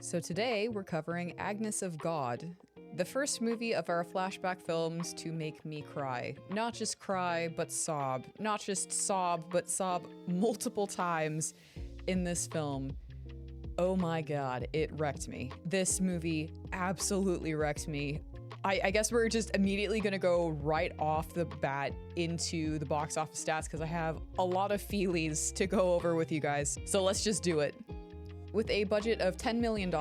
So today we're covering Agnes of God, the first movie of our Flashback Films to make me cry. Not just cry, but sob. Not just sob, but sob multiple times in this film. Oh my god, it wrecked me. This movie absolutely wrecked me. I guess we're just immediately gonna go right off the bat into the box office stats because I have a lot of feelies to go over with you guys. So let's just do it. With a budget of $10 million,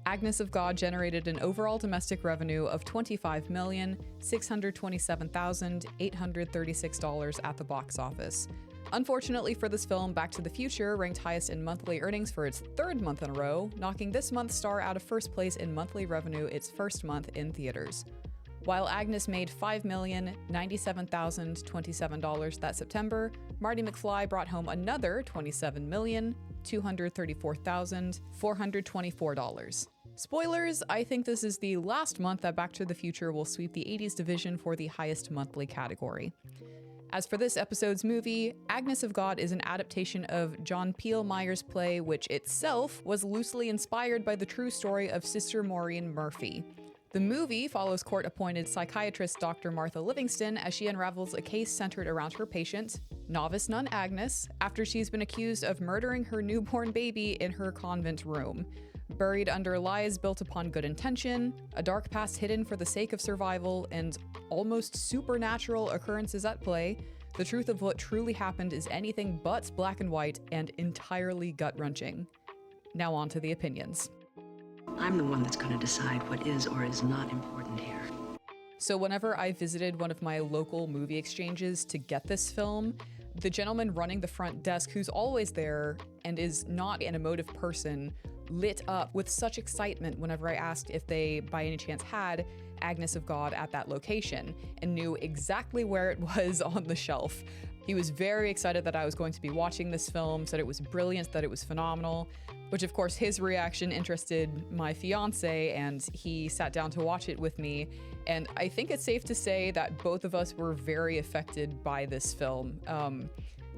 Agnes of God generated an overall domestic revenue of $25,627,836 at the box office. Unfortunately for this film, Back to the Future ranked highest in monthly earnings for its third month in a row, knocking this month's star out of first place in monthly revenue its first month in theaters. While Agnes made $5,097,027 that September, Marty McFly brought home another $27,234,424. Spoilers, I think this is the last month that Back to the Future will sweep the 80s division for the highest monthly category. As for this episode's movie, Agnes of God is an adaptation of John Peel-Meyer's play, which itself was loosely inspired by the true story of Sister Maureen Murphy. The movie follows court-appointed psychiatrist Dr. Martha Livingston as she unravels a case centered around her patient, novice nun Agnes, after she's been accused of murdering her newborn baby in her convent room. Buried under lies built upon good intention, a dark past hidden for the sake of survival, and almost supernatural occurrences at play, the truth of what truly happened is anything but black and white and entirely gut-wrenching. Now on to the opinions. I'm the one that's going to decide what is or is not important here. So whenever I visited one of my local movie exchanges to get this film, the gentleman running the front desk, who's always there and is not an emotive person, lit up with such excitement whenever I asked if they by any chance had Agnes of God at that location and knew exactly where it was on the shelf. He was very excited that I was going to be watching this film, said it was brilliant, that it was phenomenal, which of course his reaction interested my fiance and he sat down to watch it with me. And I think it's safe to say that both of us were very affected by this film.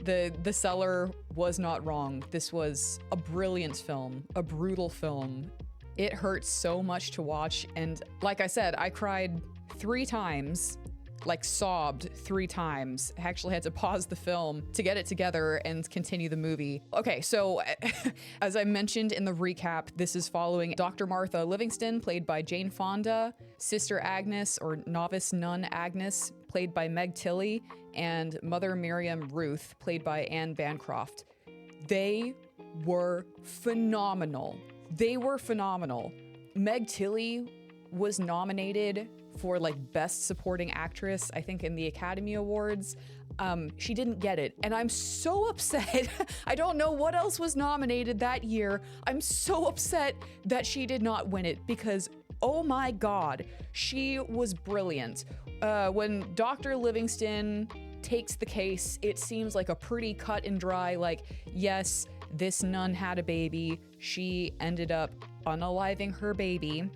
The seller was not wrong. This was a brilliant film, a brutal film. It hurt so much to watch. And like I said, I cried 3 times, like sobbed 3 times. I actually had to pause the film to get it together and continue the movie. Okay, so as I mentioned in the recap, this is following Dr. Martha Livingston, played by Jane Fonda, Sister Agnes, or Novice Nun Agnes, played by Meg Tilly, and Mother Miriam Ruth, played by Anne Bancroft. They were phenomenal. They were phenomenal. Meg Tilly was nominated for like Best Supporting Actress, I think in the Academy Awards. She didn't get it, and I'm so upset. I don't know what else was nominated that year. I'm so upset that she did not win it because, oh my god, she was brilliant. When Dr. Livingston takes the case, it seems like a pretty cut and dry, like, yes, this nun had a baby. She ended up unaliving her baby.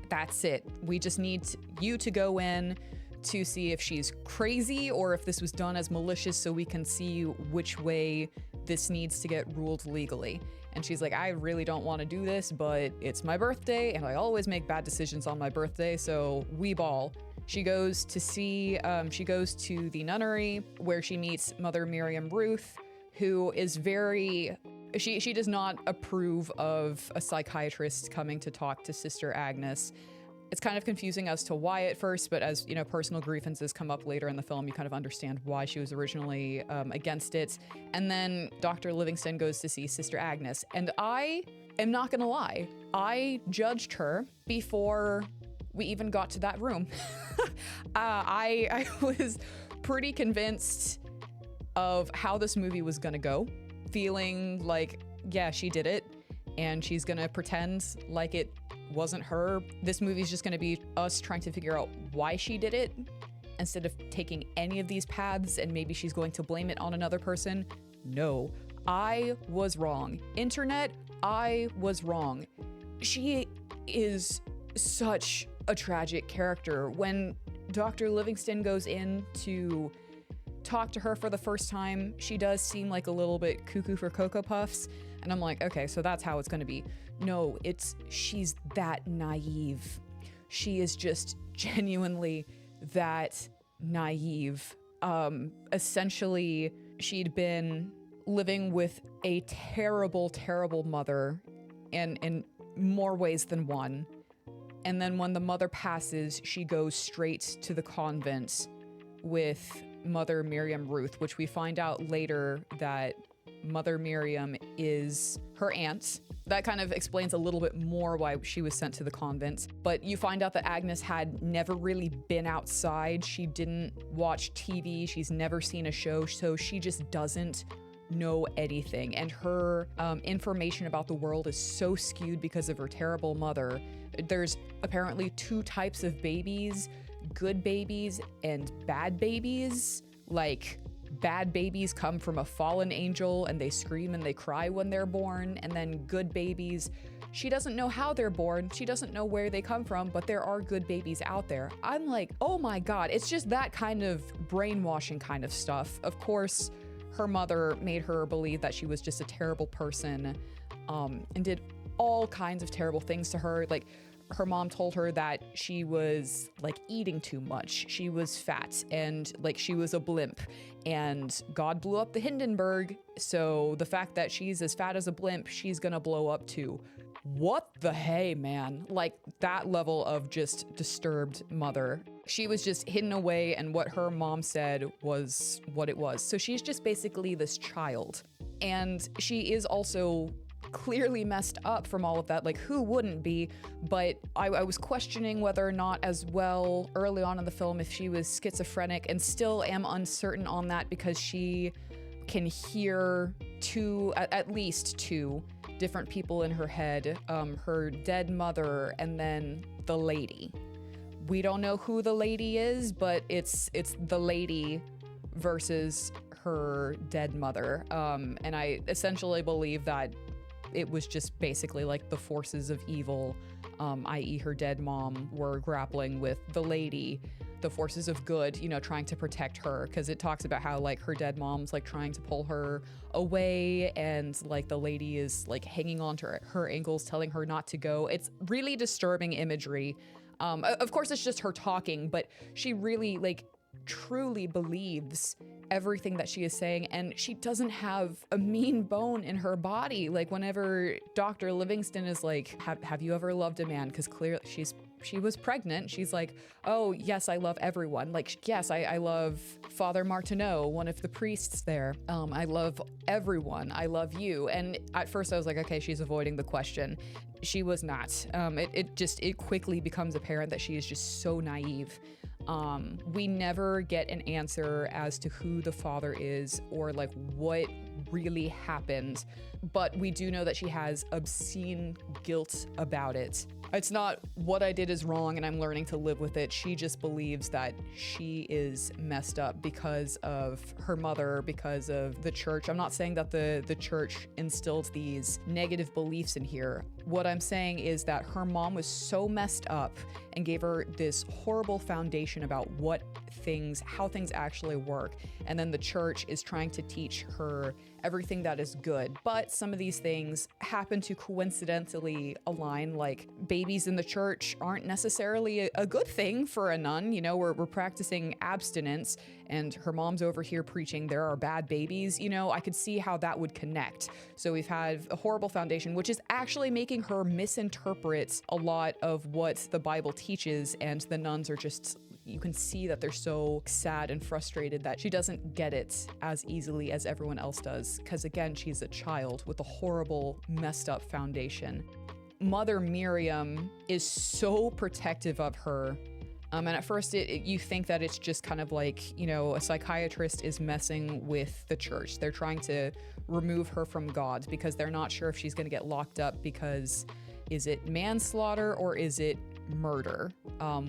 That's it. We just need you to go in to see if she's crazy or if this was done as malicious so we can see which way this needs to get ruled legally. And she's like, I really don't want to do this, but it's my birthday and I always make bad decisions on my birthday, so we ball. She goes to the nunnery where she meets Mother Miriam Ruth, who is she does not approve of a psychiatrist coming to talk to Sister Agnes. It's kind of confusing as to why at first, but as you know, personal grievances come up later in the film, you kind of understand why she was originally against it. And then Dr. Livingston goes to see Sister Agnes. And I am not gonna lie, I judged her before we even got to that room. I was pretty convinced of how this movie was gonna go, feeling like, yeah, she did it, and she's gonna pretend like it wasn't her. This movie's just gonna be us trying to figure out why she did it, instead of taking any of these paths and maybe she's going to blame it on another person. No, I was wrong. Internet, I was wrong. She is such a tragic character. When Dr. Livingston goes in to talk to her for the first time, she does seem like a little bit cuckoo for Cocoa Puffs. And I'm like, okay, so that's how it's going to be. No, she's that naive. She is just genuinely that naive. Essentially, she'd been living with a terrible, terrible mother, and in more ways than one. And then when the mother passes, she goes straight to the convent with Mother Miriam Ruth, which we find out later that Mother Miriam is her aunt. That kind of explains a little bit more why she was sent to the convent. But you find out that Agnes had never really been outside. She didn't watch TV. She's never seen a show. So she just doesn't know anything. And her information about the world is so skewed because of her terrible mother. There's apparently 2 types of babies, good babies and bad babies. Like, bad babies come from a fallen angel and they scream and they cry when they're born. And then good babies, she doesn't know how they're born. She doesn't know where they come from, but there are good babies out there. I'm like, oh my God, it's just that kind of brainwashing kind of stuff. Of course, her mother made her believe that she was just a terrible person, and did all kinds of terrible things to her. Like, her mom told her that she was like eating too much. She was fat and like she was a blimp, and God blew up the Hindenburg. So the fact that she's as fat as a blimp, she's gonna blow up too. What the hey, man? Like, that level of just disturbed mother. She was just hidden away, and what her mom said was what it was. So she's just basically this child. And she is also clearly messed up from all of that. Like, who wouldn't be? But I was questioning whether or not as well early on in the film if she was schizophrenic, and still am uncertain on that because she can hear at least two different people in her head, her dead mother and then the lady. We don't know who the lady is, but it's the lady versus her dead mother. And I essentially believe that it was just basically like the forces of evil, i.e. her dead mom, were grappling with the lady, the forces of good, you know, trying to protect her. Because it talks about how like her dead mom's like trying to pull her away, and like the lady is like hanging on to her ankles, telling her not to go. It's really disturbing imagery. Of course, it's just her talking, but she really like truly believes everything that she is saying, and she doesn't have a mean bone in her body. Like, whenever Dr. Livingston is like, have you ever loved a man? Because clearly she was pregnant. She's like, oh yes, I love everyone. Like, yes, I love Father Martineau, one of the priests there. I love everyone. I love you. And at first I was like, okay, she's avoiding the question. She was not. It quickly becomes apparent that she is just so naive. We never get an answer as to who the father is or like what really happened, but we do know that she has obscene guilt about it. It's not what I did is wrong and I'm learning to live with it. She just believes that she is messed up because of her mother, because of the church. I'm not saying that the church instilled these negative beliefs in here. What I'm saying is that her mom was so messed up and gave her this horrible foundation about how things actually work. And then the church is trying to teach her everything that is good. But some of these things happen to coincidentally align, like babies in the church aren't necessarily a good thing for a nun. You know, we're practicing abstinence, and her mom's over here preaching there are bad babies. You know, I could see how that would connect. So we've had a horrible foundation, which is actually making her misinterpret a lot of what the Bible teaches, and the nuns are just, you can see that they're so sad and frustrated that she doesn't get it as easily as everyone else does, because again, she's a child with a horrible, messed up foundation. Mother Miriam is so protective of her. And at first you think that it's just kind of like, you know, a psychiatrist is messing with the church. They're trying to remove her from God because they're not sure if she's going to get locked up because is it manslaughter or is it murder?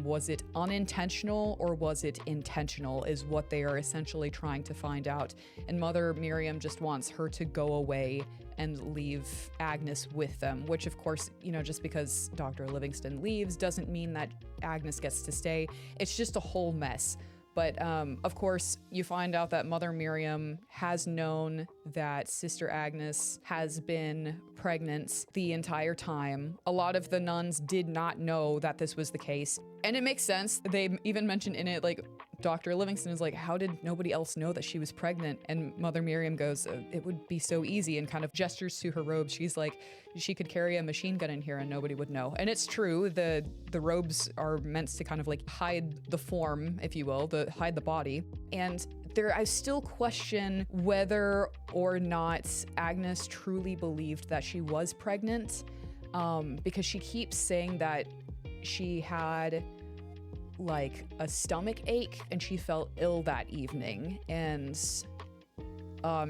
Was it unintentional or was it intentional is what they are essentially trying to find out. And Mother Miriam just wants her to go away and leave Agnes with them, which of course, you know, just because Dr. Livingston leaves doesn't mean that Agnes gets to stay. It's just a whole mess. But of course, you find out that Mother Miriam has known that Sister Agnes has been pregnant the entire time. A lot of the nuns did not know that this was the case. And it makes sense. They even mentioned in it, like, Dr. Livingston is like, how did nobody else know that she was pregnant? And Mother Miriam goes, it would be so easy, and kind of gestures to her robes. She's like, she could carry a machine gun in here and nobody would know. And it's true, the robes are meant to kind of like hide the form, if you will, hide the body. And I still question whether or not Agnes truly believed that she was pregnant, because she keeps saying that she had like a stomach ache and she felt ill that evening, and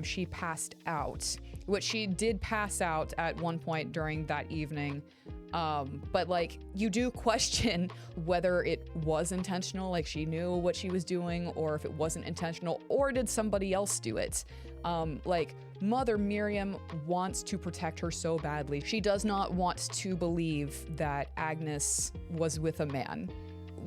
she passed out, which she did pass out at one point during that evening. But like, you do question whether it was intentional, like she knew what she was doing, or if it wasn't intentional, or did somebody else do it? Like, Mother Miriam wants to protect her so badly. She does not want to believe that Agnes was with a man.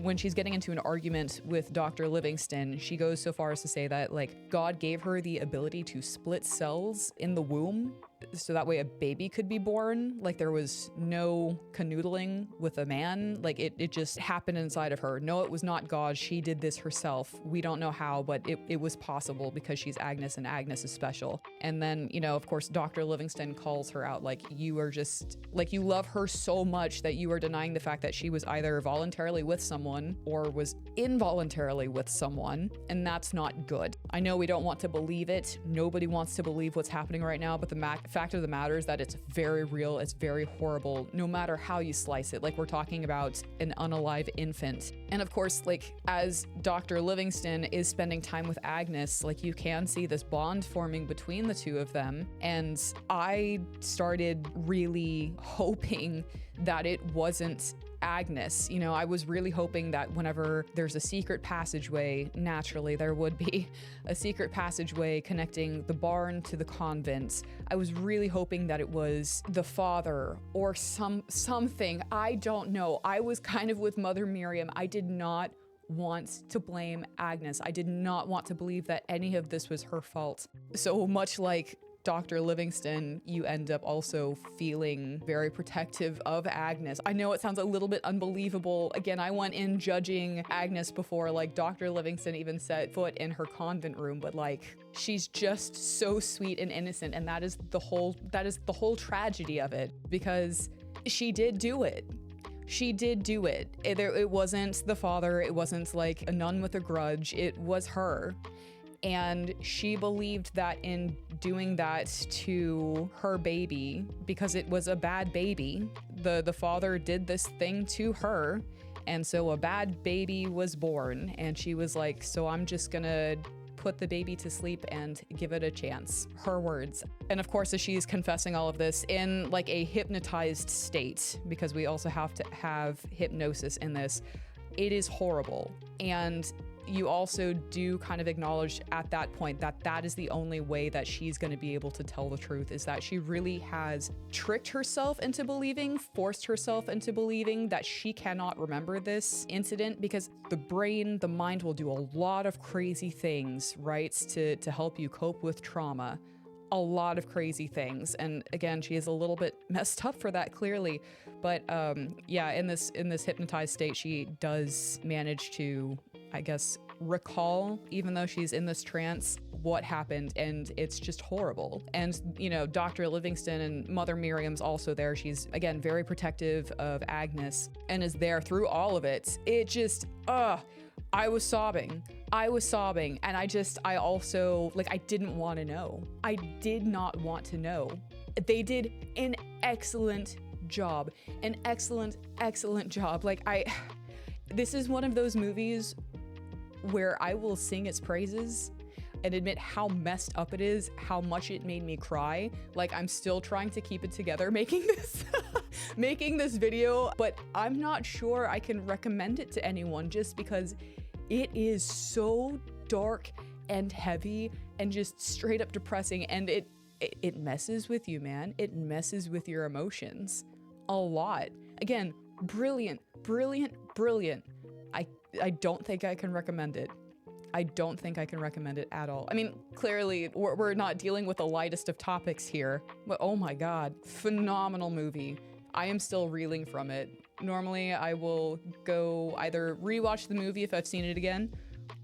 When she's getting into an argument with Dr. Livingston, she goes so far as to say that, like, God gave her the ability to split cells in the womb so that way a baby could be born. Like, there was no canoodling with a man. Like, it just happened inside of her. No, it was not God. She did this herself. We don't know how, but it was possible because she's Agnes and Agnes is special. And then, you know, of course, Dr. Livingston calls her out, like, you are just, like, you love her so much that you are denying the fact that she was either voluntarily with someone or was involuntarily with someone, and that's not good. I know we don't want to believe it. Nobody wants to believe what's happening right now, but the fact of the matter is that it's very real. It's very horrible, no matter how you slice it. Like, we're talking about an unalive infant. And of course, like, as Dr. Livingston is spending time with Agnes, like, you can see this bond forming between the two of them. And I started really hoping that it wasn't Agnes. You know, I was really hoping that whenever there's a secret passageway, naturally there would be a secret passageway connecting the barn to the convent. I was really hoping that it was the father or something. I don't know. I was kind of with Mother Miriam. I did not want to blame Agnes. I did not want to believe that any of this was her fault. So much like Dr. Livingston, you end up also feeling very protective of Agnes. I know it sounds a little bit unbelievable. Again, I went in judging Agnes before, like, Dr. Livingston even set foot in her convent room, but like, she's just so sweet and innocent, and that is the whole tragedy of it, because she did do it. She did do it. It wasn't the father, it wasn't like a nun with a grudge, it was her. And she believed that in doing that to her baby, because it was a bad baby, the father did this thing to her, and so a bad baby was born, and she was like, so I'm just gonna put the baby to sleep and give it a chance. Her words. And of course, as she's confessing all of this in like a hypnotized state, because we also have to have hypnosis in this, it is horrible. And you also do kind of acknowledge at that point that that is the only way that she's going to be able to tell the truth, is that she really has tricked herself into believing, forced herself into believing that she cannot remember this incident, because the brain, the mind will do a lot of crazy things, right, to help you cope with trauma. A lot of crazy things. And again, she is a little bit messed up for that, clearly. But yeah, in this hypnotized state, she does manage to, I guess, recall, even though she's in this trance, what happened, and it's just horrible. And, you know, Dr. Livingston and Mother Miriam's also there. She's, again, very protective of Agnes and is there through all of it. It just, I was sobbing, and I also, like, I didn't want to know. I did not want to know. They did an excellent job, excellent job. Like, this is one of those movies where I will sing its praises and admit how messed up it is, how much it made me cry. Like, I'm still trying to keep it together making this making this video, but I'm not sure I can recommend it to anyone, just because it is so dark and heavy and just straight up depressing, and it messes with you, man. It messes with your emotions a lot. Again, brilliant. I don't think I can recommend it. I don't think I can recommend it at all. I mean, clearly we're not dealing with the lightest of topics here, but oh my God, phenomenal movie. I am still reeling from it. Normally I will go either rewatch the movie if I've seen it again,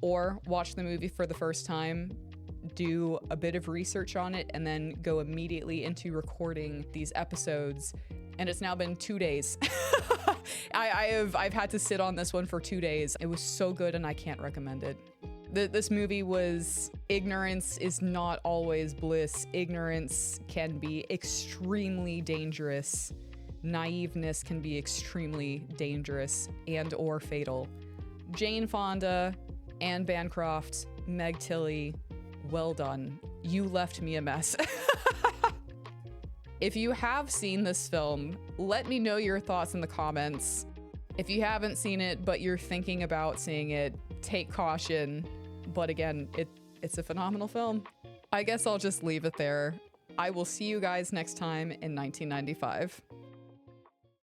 or watch the movie for the first time, do a bit of research on it, and then go immediately into recording these episodes. And it's now been 2 days. I've had to sit on this one for 2 days. It was so good and I can't recommend it. This movie was, ignorance is not always bliss. Ignorance can be extremely dangerous. Naiveness can be extremely dangerous and or fatal. Jane Fonda, Anne Bancroft, Meg Tilly, well done. You left me a mess. If you have seen this film, let me know your thoughts in the comments. If you haven't seen it, but you're thinking about seeing it, take caution. But again, it's a phenomenal film. I guess I'll just leave it there. I will see you guys next time in 1995.